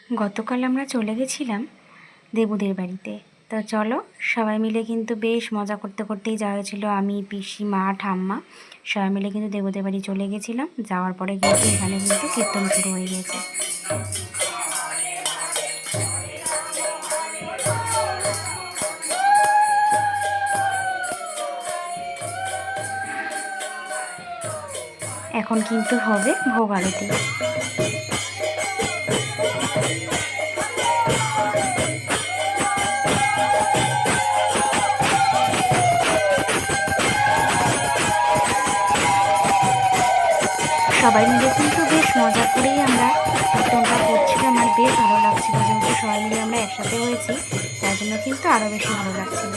গতকাল আমরা চলে গেছিলাম দেবুদের বাড়িতে। তো চলো সবাই মিলে কিন্তু বেশ মজা করতে করতেই যাওয়া হয়েছিল। আমি, পিসি, মা, ঠাম্মা সবাই মিলে কিন্তু দেবুদের বাড়ি চলে গেছিলাম। যাওয়ার পরে কিন্তু এখানে কিন্তু কীর্তন শুরু হয়ে গেছে। এখন কিন্তু হবে ভোগ আরতি। সবাই মিলে কিন্তু বেশ মজা করেই আমরা কীর্তনটা করছিলাম। আর বেশ ভালো লাগছিল, যেহেতু সবাই মিলে আমরা একসাথে হয়েছি তার জন্য কিন্তু আরও বেশি ভালো লাগছিল।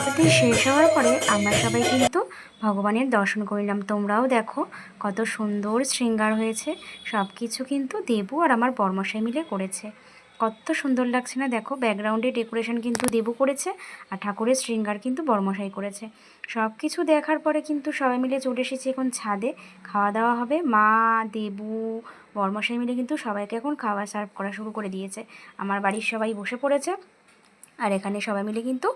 আরতি শেষ হওয়ার পরে আমরা সবাই কিন্তু ভগবানের দর্শন করলাম। তোমরাও দেখো কত সুন্দর শৃঙ্গার হয়েছে। সব কিছু কিন্তু দেবু আর আমার বর্মশাই মিলে করেছে। কত সুন্দর লাগছে না দেখো, ব্যাকগ্রাউন্ডে ডেকোরেশন কিন্তু দেবু করেছে আর ঠাকুরের শৃঙ্গার কিন্তু বর্মশাই করেছে। সব কিছু দেখার পরে কিন্তু সবাই মিলে চলে এসেছি এখন ছাদে। খাওয়া দাওয়া হবে। মা, দেবু, বর্মশাই মিলে কিন্তু সবাইকে এখন খাওয়া সার্ভ করা শুরু করে দিয়েছে। আমার বাড়ির সবাই বসে পড়েছে আর এখানে সবাই মিলে কিন্তু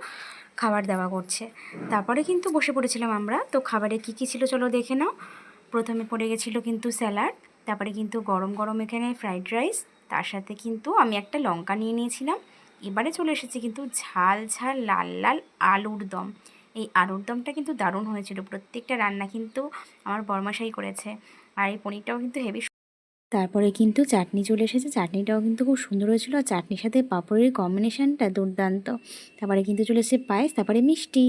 খাবার দাওয়া করছে। তারপরে কিন্তু বসে পড়েছিলাম আমরা। তো খাবারে কি কি ছিল চলো দেখে নাও। প্রথমে পড়ে গেছিলো কিন্তু স্যালাড, তারপরে কিন্তু গরম গরম এখানে ফ্রাইড রাইস, তার সাথে কিন্তু আমি একটা লঙ্কা নিয়ে নিয়েছিলাম। এবারে চলে এসেছে কিন্তু ঝাল ঝাল লাল লাল আলুর দম। এই আলুর দমটা কিন্তু দারুণ হয়েছিল। প্রত্যেকটা রান্না কিন্তু আমার বরমাশাই করেছে। আর এই পনিরটাও কিন্তু হেভি। তারপরে কিন্তু চাটনি চলে এসেছে। চাটনিটাও কিন্তু খুব সুন্দর হয়েছিল। আর চাটনির সাথে পাঁপড়ের কম্বিনেশানটা দুর্দান্ত। তারপরে কিন্তু চলে এসেছে পায়েস, তারপরে মিষ্টি।